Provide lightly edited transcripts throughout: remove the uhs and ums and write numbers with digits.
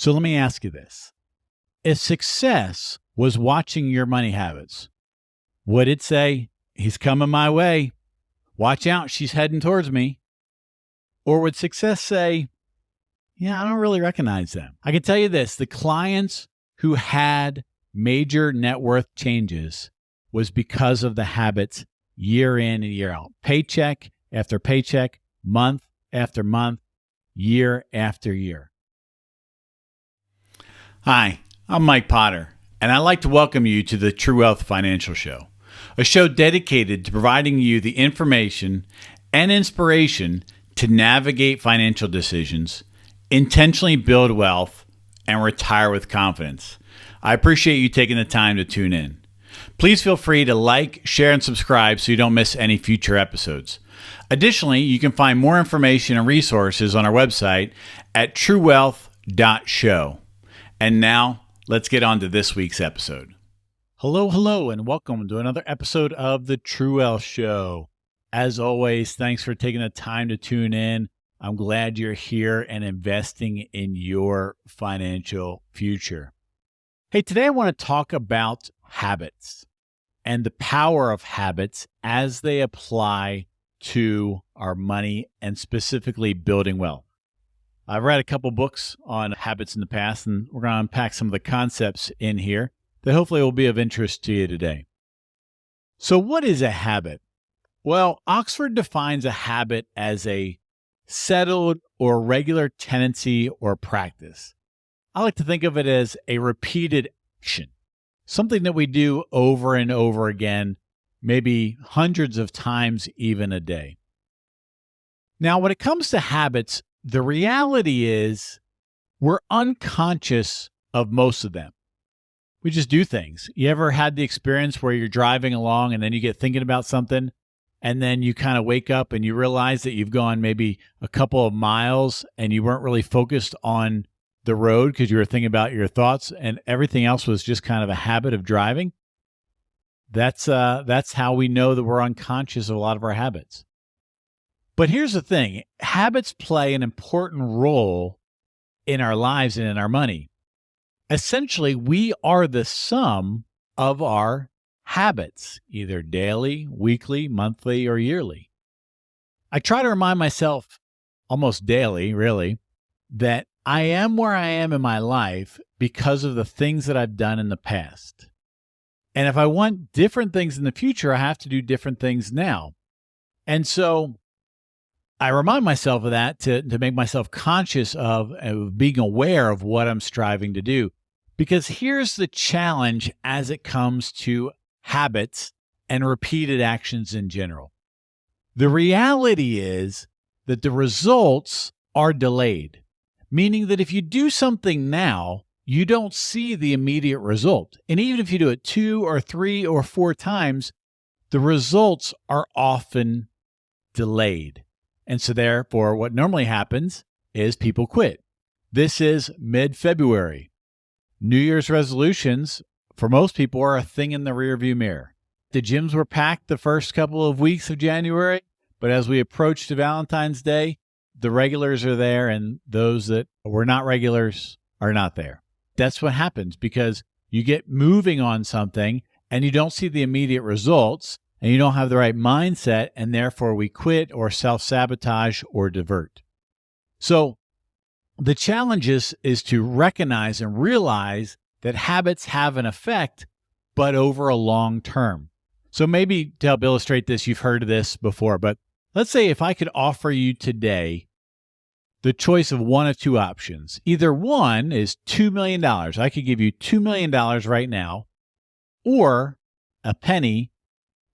So let me ask you this. If success was watching your money habits, would it say, he's coming my way, watch out, she's heading towards me? Or would success say, yeah, I don't really recognize them? I can tell you this, the clients who had major net worth changes was because of the habits year in and year out, paycheck after paycheck, month after month, year after year. Hi, I'm Mike Potter, and I'd like to welcome you to the True Wealth Financial Show, a show dedicated to providing you the information and inspiration to navigate financial decisions, intentionally build wealth, and retire with confidence. I appreciate you taking the time to tune in. Please feel free to like, share, and subscribe so you don't miss any future episodes. Additionally, you can find more information and resources on our website at truewealth.show. And now, let's get on to this week's episode. Hello, and welcome to another episode of the True Wealth Show. As always, thanks for taking the time to tune in. I'm glad you're here and investing in your financial future. Hey, today I want to talk about habits and the power of habits as they apply to our money and specifically building wealth. I've read a couple books on habits in the past, and we're going to unpack some of the concepts in here that hopefully will be of interest to you today. So what is a habit? Well, Oxford defines a habit as a settled or regular tendency or practice. I like to think of it as a repeated action, something that we do over and over again, maybe hundreds of times even a day. Now, when it comes to habits, the reality is we're unconscious of most of them. We just do things. You ever had the experience where you're driving along and then you get thinking about something and then you kind of wake up and you realize that you've gone maybe a couple of miles and you weren't really focused on the road because you were thinking about your thoughts and everything else was just kind of a habit of driving? That's how we know that we're unconscious of a lot of our habits. But here's the thing, habits play an important role in our lives and in our money. Essentially, we are the sum of our habits, either daily, weekly, monthly, or yearly. I try to remind myself almost daily, really, that I am where I am in my life because of the things that I've done in the past. And if I want different things in the future, I have to do different things now. And so I remind myself of that to make myself conscious of being aware of what I'm striving to do. Because here's the challenge as it comes to habits and repeated actions in general. The reality is that the results are delayed, meaning that if you do something now, you don't see the immediate result. And even if you do it 2 or 3 or 4 times, the results are often delayed. And so therefore, what normally happens is people quit. This is mid-February. New Year's resolutions, for most people, are a thing in the rearview mirror. The gyms were packed the first couple of weeks of January, but as we approach to Valentine's Day, the regulars are there and those that were not regulars are not there. That's what happens because you get moving on something and you don't see the immediate results and you don't have the right mindset, and therefore we quit or self-sabotage or divert. So the challenge is to recognize and realize that habits have an effect, but over a long term. So maybe to help illustrate this, you've heard of this before, but let's say if I could offer you today the choice of one of 2 options. Either one is $2 million. I could give you $2 million right now, or a penny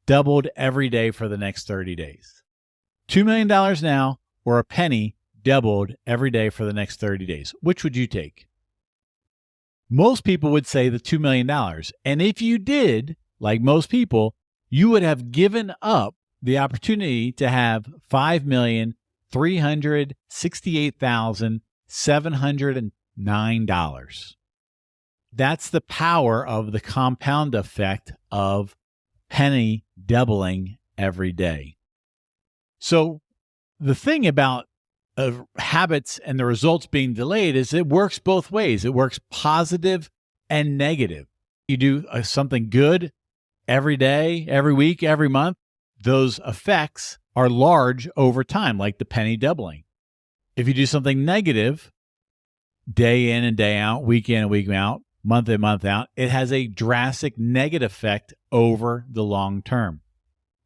doubled every day for the next 30 days. $2 million now, or a penny doubled every day for the next 30 days. Which would you take? Most people would say the $2 million. And if you did, like most people, you would have given up the opportunity to have $5,368,709. That's the power of the compound effect of penny doubling every day. So the thing about habits and the results being delayed is it works both ways. It works positive and negative. You do something good every day, every week, every month, those effects are large over time, like the penny doubling. If you do something negative, day in and day out, week in and week out, month in, month out, it has a drastic negative effect over the long term.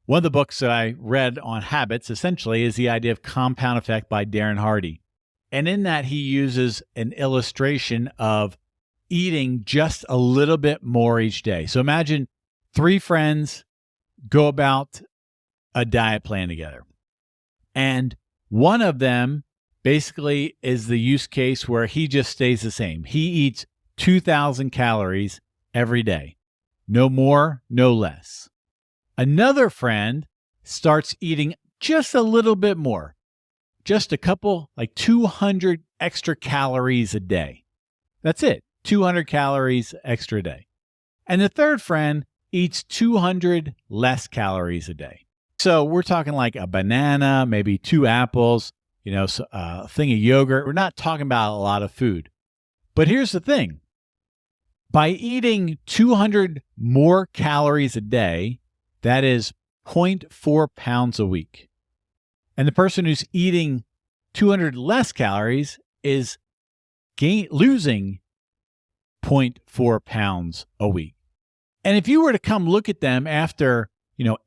One of the books that I read on habits essentially is The Idea of Compound Effect by Darren Hardy. And in that, he uses an illustration of eating just a little bit more each day. So imagine 3 friends go about a diet plan together. And one of them basically is the use case where he just stays the same. He eats 2,000 calories every day. No more, no less. Another friend starts eating just a little bit more, just a couple, like 200 extra calories a day. That's it, 200 calories extra a day. And the third friend eats 200 less calories a day. So we're talking like a banana, maybe 2 apples, a thing of yogurt. We're not talking about a lot of food. But here's the thing. By eating 200 more calories a day, that is 0.4 pounds a week. And the person who's eating 200 less calories is losing 0.4 pounds a week. And if you were to come look at them after,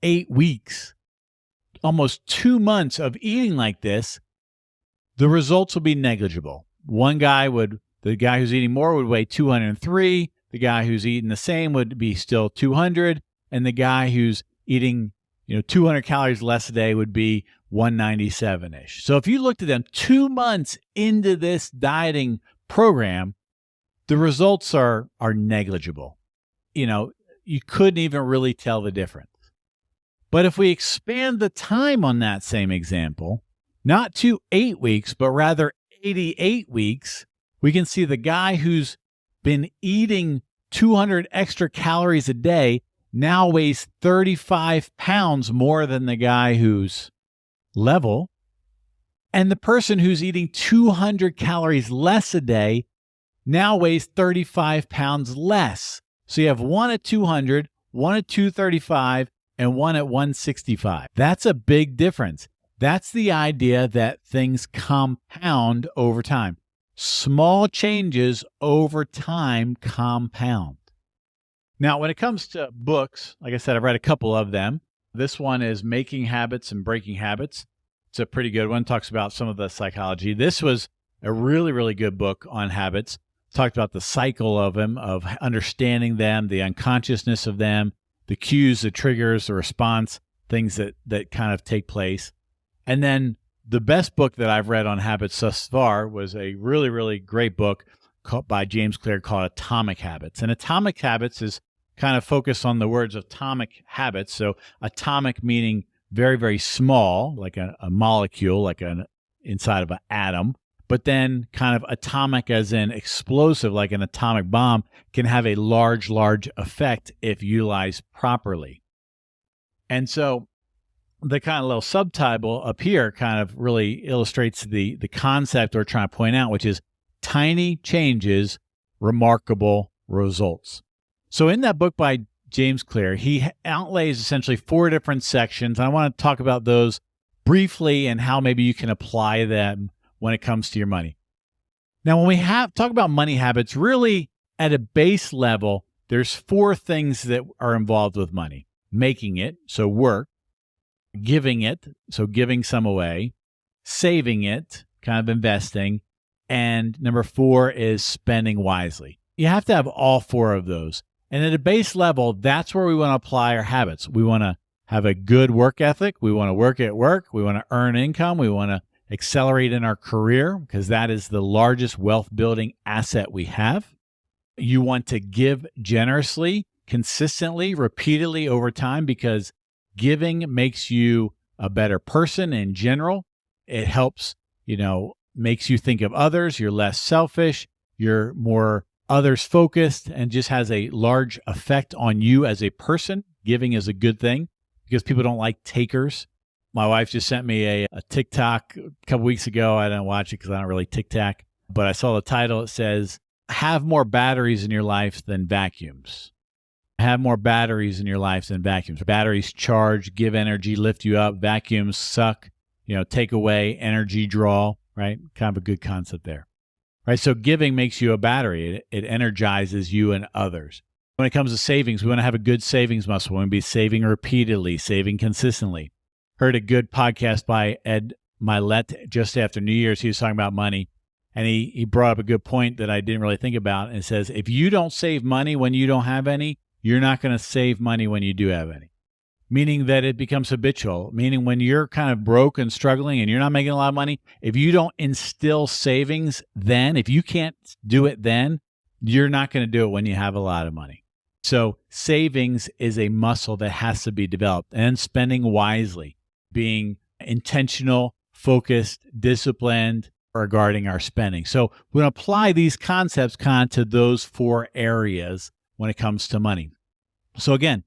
8 weeks, almost 2 months of eating like this, the results will be negligible. The guy who's eating more would weigh 203. The guy who's eating the same would be still 200. And the guy who's eating, 200 calories less a day would be 197-ish. So if you looked at them 2 months into this dieting program, the results are negligible. You couldn't even really tell the difference. But if we expand the time on that same example, not to 8 weeks, but rather 88 weeks, we can see the guy who's been eating 200 extra calories a day now weighs 35 pounds more than the guy who's level. And the person who's eating 200 calories less a day now weighs 35 pounds less. So you have one at 200, one at 235, and one at 165. That's a big difference. That's the idea that things compound over time. Small changes over time compound. Now, when it comes to books, like I said, I've read a couple of them. This one is Making Habits and Breaking Habits. It's a pretty good one. It talks about some of the psychology. This was a really, really good book on habits. It talked about the cycle of them, of understanding them, the unconsciousness of them, the cues, the triggers, the response, things that kind of take place. And then the best book that I've read on habits thus far was a really, really great book by James Clear called Atomic Habits. And Atomic Habits is kind of focused on the words atomic habits. So atomic meaning very, very small, like a molecule, like inside of an atom. But then kind of atomic as in explosive, like an atomic bomb, can have a large, large effect if utilized properly. And so the kind of little subtitle up here kind of really illustrates the concept we're trying to point out, which is tiny changes, remarkable results. So in that book by James Clear, he outlays essentially 4 different sections. I want to talk about those briefly and how maybe you can apply them when it comes to your money. Now, when we talk about money habits, really at a base level, there's 4 things that are involved with money. Making it, so work. Giving it, so giving some away. Saving it, kind of investing. And number 4 is spending wisely. You have to have all 4 of those. And at a base level, that's where we want to apply our habits. We want to have a good work ethic. We want to work at work. We want to earn income. We want to accelerate in our career because that is the largest wealth building asset we have. You want to give generously, consistently, repeatedly over time because giving makes you a better person in general. It helps, makes you think of others. You're less selfish. You're more others focused and just has a large effect on you as a person. Giving is a good thing because people don't like takers. My wife just sent me a TikTok a couple weeks ago. I didn't watch it because I don't really TikTok, but I saw the title. It says, have more batteries in your life than vacuums. Have more batteries in your life than vacuums. Batteries charge, give energy, lift you up. Vacuums suck, take away, energy draw, right? Kind of a good concept there, right? So giving makes you a battery. It energizes you and others. When it comes to savings, we want to have a good savings muscle. We want to be saving repeatedly, saving consistently. Heard a good podcast by Ed Mylett just after New Year's. He was talking about money, and he brought up a good point that I didn't really think about. And it says, if you don't save money when you don't have any, you're not going to save money when you do have any. Meaning that it becomes habitual, meaning when you're kind of broke and struggling and you're not making a lot of money, if you don't instill savings then, if you can't do it then, you're not going to do it when you have a lot of money. So savings is a muscle that has to be developed, and spending wisely, being intentional, focused, disciplined regarding our spending. So we're going to apply these concepts kind of to those 4 areas when it comes to money. So again,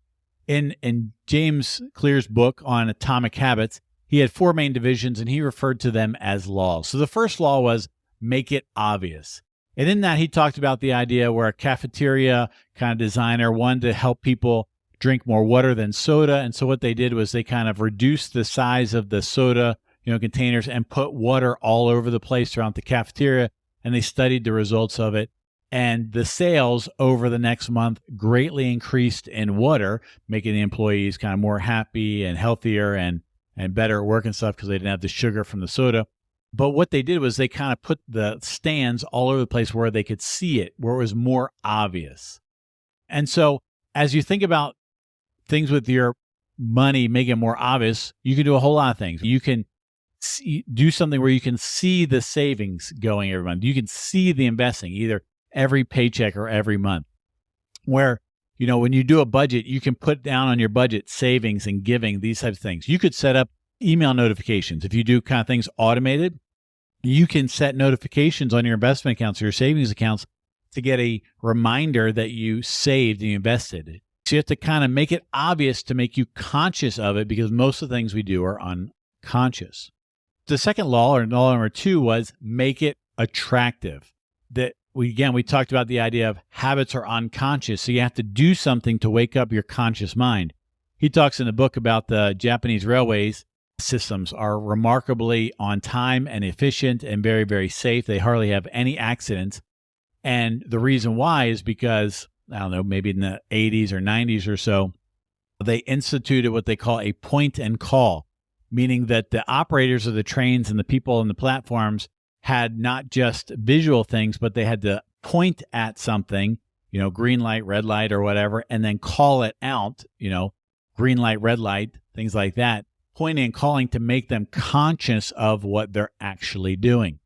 in James Clear's book on Atomic Habits, he had 4 main divisions, and he referred to them as laws. So the first law was make it obvious. And in that, he talked about the idea where a cafeteria kind of designer wanted to help people drink more water than soda. And so what they did was they kind of reduced the size of the soda, containers, and put water all over the place throughout the cafeteria. And they studied the results of it. And the sales over the next month greatly increased in water, making the employees kind of more happy and healthier and better at work and stuff because they didn't have the sugar from the soda. But what they did was they kind of put the stands all over the place where they could see it, where it was more obvious. And so as you think about things with your money, making it more obvious, you can do a whole lot of things. You can do something where you can see the savings going every month. You can see the investing either every paycheck or every month. Where, when you do a budget, you can put down on your budget savings and giving, these types of things. You could set up email notifications. If you do kind of things automated, you can set notifications on your investment accounts or your savings accounts to get a reminder that you saved and you invested. So you have to kind of make it obvious to make you conscious of it, because most of the things we do are unconscious. The second law, or law number 2, was make it attractive. That we talked about the idea of habits are unconscious. So you have to do something to wake up your conscious mind. He talks in the book about the Japanese railways systems are remarkably on time and efficient and very, very safe. They hardly have any accidents. And the reason why is because, I don't know, maybe in the 80s or 90s or so, they instituted what they call a point and call, meaning that the operators of the trains and the people on the platforms had not just visual things, but they had to point at something, green light, red light, or whatever, and then call it out, green light, red light, things like that. Pointing and calling to make them conscious of what they're actually doing.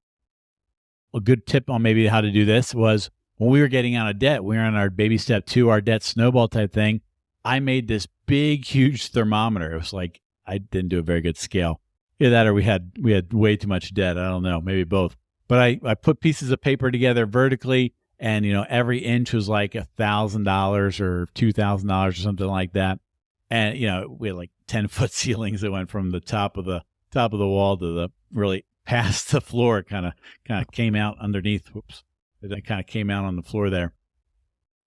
A good tip on maybe how to do this was when we were getting out of debt, we were on our baby step 2, our debt snowball type thing. I made this big, huge thermometer. It was like, I didn't do a very good scale. Either that or we had way too much debt. I don't know, maybe both. But I put pieces of paper together vertically, and every inch was like $1,000 or $2,000 or something like that. And we had like 10-foot ceilings that went from the top of the wall to the really past the floor. It kind of came out underneath. Whoops! It kind of came out on the floor there.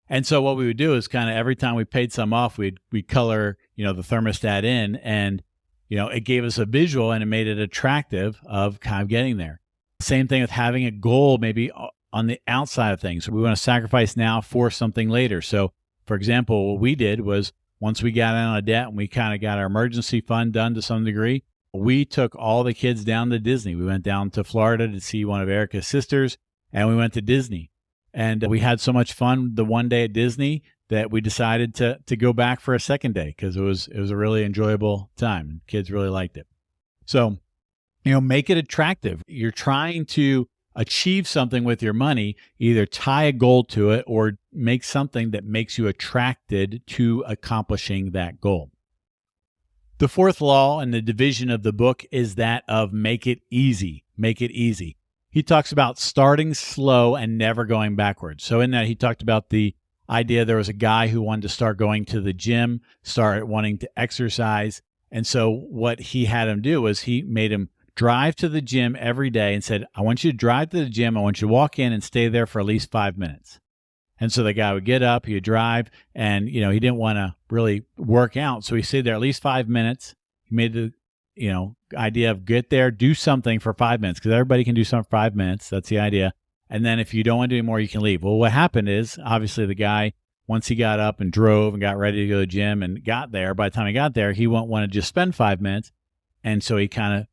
And so what we would do is kind of every time we paid some off, we'd color the thermostat in, and it gave us a visual and it made it attractive of kind of getting there. Same thing with having a goal maybe on the outside of things. We want to sacrifice now for something later. So, for example, what we did was, once we got out of debt and we kind of got our emergency fund done to some degree, we took all the kids down to Disney. We went down to Florida to see one of Erica's sisters, and we went to Disney. And we had so much fun the one day at Disney that we decided to go back for a second day, because it was a really enjoyable time and kids really liked it. So, make it attractive. You're trying to achieve something with your money, either tie a goal to it or make something that makes you attracted to accomplishing that goal. The fourth law in the division of the book is that of make it easy. Make it easy. He talks about starting slow and never going backwards. So in that, he talked about the idea there was a guy who wanted to start going to the gym, start wanting to exercise, And so what he had him do was he made him drive to the gym every day and said, I want you to drive to the gym. I want you to walk in and stay there for at least 5 minutes. And so the guy would get up, he would drive, and, he didn't want to really work out. So he stayed there at least 5 minutes. He made the, idea of get there, do something for 5 minutes, because everybody can do something for 5 minutes. That's the idea. And then if you don't want to do any more, you can leave. Well, what happened is, obviously, the guy, once he got up and drove and got ready to go to the gym and got there, by the time he got there, he won't want to just spend 5 minutes. And so he kind of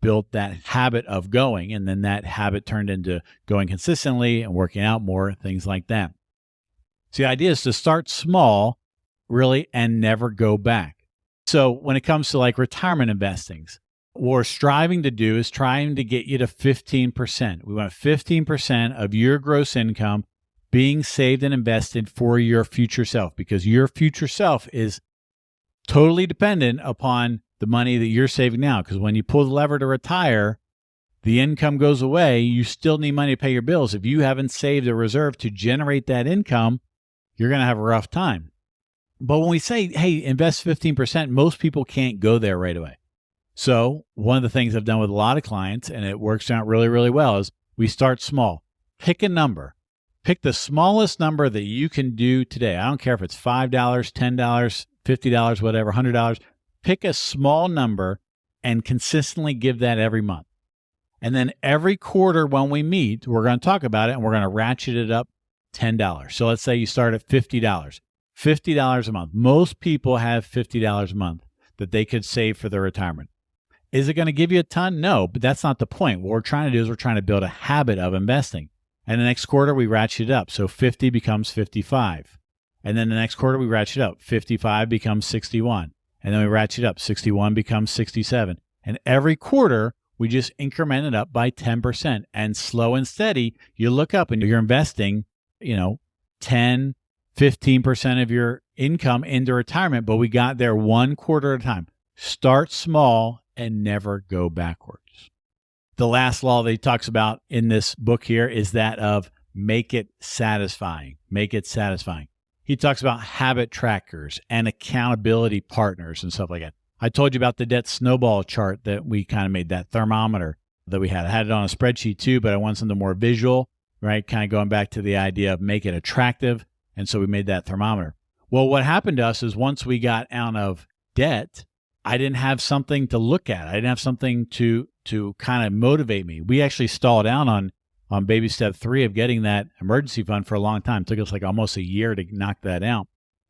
built that habit of going. And then that habit turned into going consistently and working out more, things like that. So the idea is to start small, really, and never go back. So when it comes to like retirement investings, what we're striving to do is trying to get you to 15%. We want 15% of your gross income being saved and invested for your future self, because your future self is totally dependent upon the money that you're saving now. Because when you pull the lever to retire, the income goes away. You still need money to pay your bills. If you haven't saved a reserve to generate that income, you're going to have a rough time. But when we say, hey, invest 15%, most people can't go there right away. So one of the things I've done with a lot of clients, and it works out really, really well, is we start small. Pick a number. Pick the smallest number that you can do today. I don't care if it's $5, $10, $50, whatever, $100. Pick a small number and consistently give that every month. And then every quarter when we meet, we're going to talk about it and we're going to ratchet it up $10. So let's say you start at $50. $50 a month. Most people have $50 a month that they could save for their retirement. Is it going to give you a ton? No, but that's not the point. What we're trying to do is we're trying to build a habit of investing. And the next quarter, we ratchet it up. So 50 becomes 55. And then the next quarter, we ratchet up. 55 becomes 61. And then we ratchet up. 61 becomes 67. And every quarter, we just increment it up by 10%. And slow and steady, you look up and you're investing, 10, 15% of your income into retirement, but we got there one quarter at a time. Start small and never go backwards. The last law that he talks about in this book here is that of make it satisfying. Make it satisfying. He talks about habit trackers and accountability partners and stuff like that. I told you about the debt snowball chart that we kind of made, that thermometer that we had. I had it on a spreadsheet too, but I want something more visual, right? Kind of going back to the idea of make it attractive. And so we made that thermometer. Well, what happened to us is once we got out of debt, I didn't have something to look at. I didn't have something to kind of motivate me. We actually stalled out on baby step 3 of getting that emergency fund for a long time. It took us like almost a year to knock that out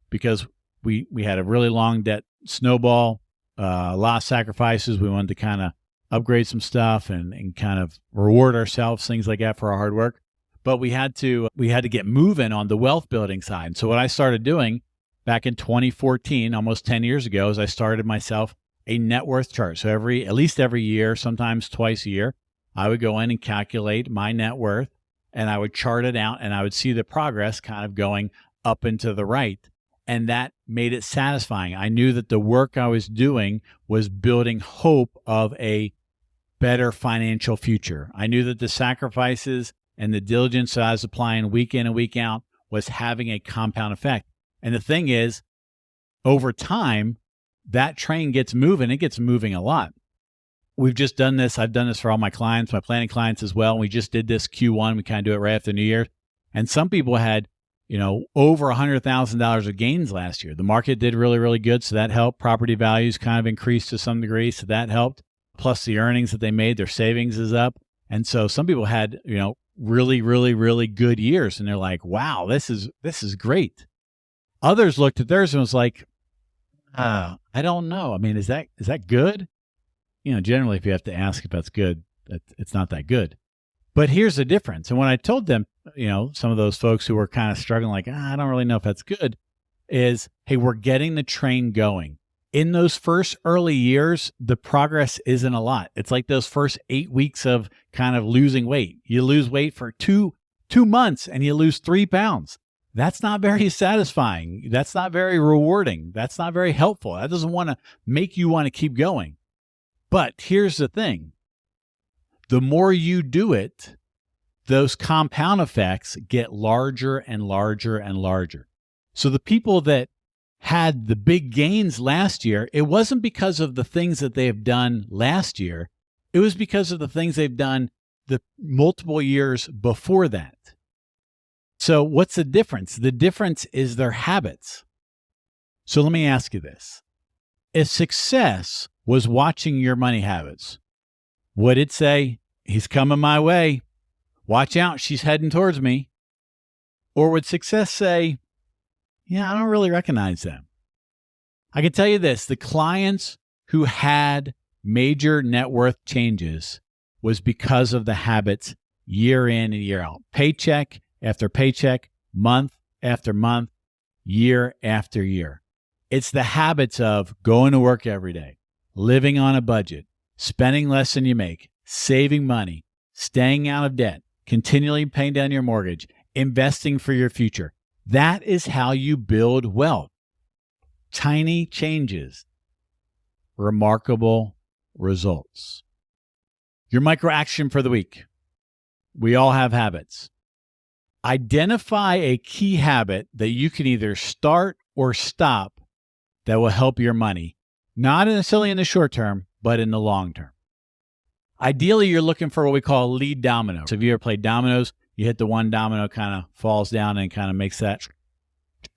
because we had a really long debt snowball, a lot of sacrifices. We wanted to kind of upgrade some stuff and kind of reward ourselves, things like that for our hard work. But we had to get moving on the wealth building side. So what I started doing back in 2014, almost 10 years ago, is I started myself a net worth chart. So at least every year, sometimes twice a year, I would go in and calculate my net worth and I would chart it out and I would see the progress kind of going up and to the right. And that made it satisfying. I knew that the work I was doing was building hope of a better financial future. I knew that the sacrifices and the diligence that I was applying week in and week out was having a compound effect. And the thing is, over time, that train gets moving. It gets moving a lot. We've just done this. I've done this for all my clients, my planning clients as well. We just did this Q1. We kind of do it right after New Year's. And some people had, over $100,000 of gains last year. The market did really, really good. So that helped. Property values kind of increased to some degree. So that helped. Plus the earnings that they made, their savings is up. And so some people had, really, really, really good years. And they're like, wow, this is great. Others looked at theirs and was like, I don't know. I mean, is that good? Generally, if you have to ask if that's good, it's not that good. But here's the difference. And when I told them, some of those folks who were kind of struggling, like, I don't really know if that's good, is, hey, we're getting the train going. In those first early years, the progress isn't a lot. It's like those first 8 weeks of kind of losing weight. You lose weight for two months and you lose 3 pounds. That's not very satisfying. That's not very rewarding. That's not very helpful. That doesn't want to make you want to keep going. But here's the thing. The more you do it, those compound effects get larger and larger and larger. So the people that had the big gains last year, it wasn't because of the things that they have done last year. It was because of the things they've done the multiple years before that. So what's the difference? The difference is their habits. So let me ask you this. If success was watching your money habits, would it say, he's coming my way, watch out, she's heading towards me? Or would success say, yeah, I don't really recognize them? I can tell you this, the clients who had major net worth changes was because of the habits year in and year out. Paycheck after paycheck, month after month, year after year. It's the habits of going to work every day, living on a budget, spending less than you make, saving money, staying out of debt, continually paying down your mortgage, investing for your future. That is how you build wealth. Tiny changes, remarkable results. Your micro action for the week. We all have habits. Identify a key habit that you can either start or stop that will help your money, not necessarily in the short term, but in the long term. Ideally, you're looking for what we call a lead domino. So if you ever played dominoes, you hit the one domino, kind of falls down and kind of makes that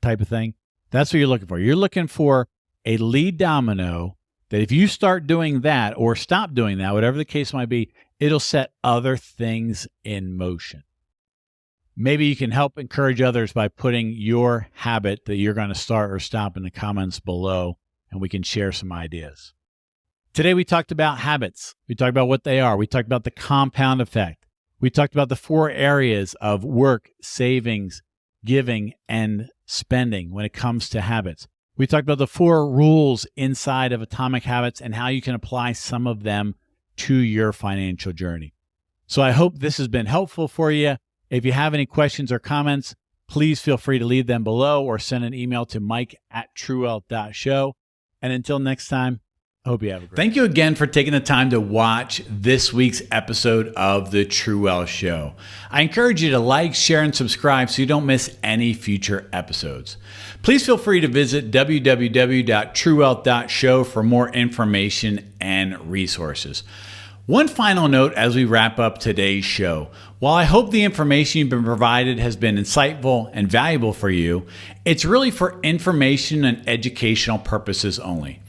type of thing. That's what you're looking for. You're looking for a lead domino that if you start doing that or stop doing that, whatever the case might be, it'll set other things in motion. Maybe you can help encourage others by putting your habit that you're going to start or stop in the comments below, and we can share some ideas. Today, we talked about habits. We talked about what they are. We talked about the compound effect. We talked about the 4 areas of work, savings, giving, and spending when it comes to habits. We talked about the 4 rules inside of Atomic Habits and how you can apply some of them to your financial journey. So I hope this has been helpful for you. If you have any questions or comments, please feel free to leave them below or send an email to mike@truewealth.show. And until next time, I hope you have a great day. Thank you again for taking the time to watch this week's episode of The True Wealth Show. I encourage you to like, share, and subscribe so you don't miss any future episodes. Please feel free to visit www.truewealth.show for more information and resources. One final note as we wrap up today's show. While I hope the information you've been provided has been insightful and valuable for you, it's really for information and educational purposes only.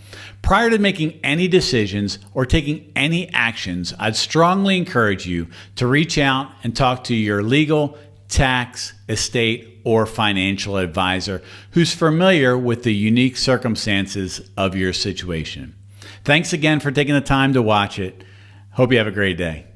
Prior to making any decisions or taking any actions, I'd strongly encourage you to reach out and talk to your legal, tax, estate, or financial advisor who's familiar with the unique circumstances of your situation. Thanks again for taking the time to watch it. Hope you have a great day.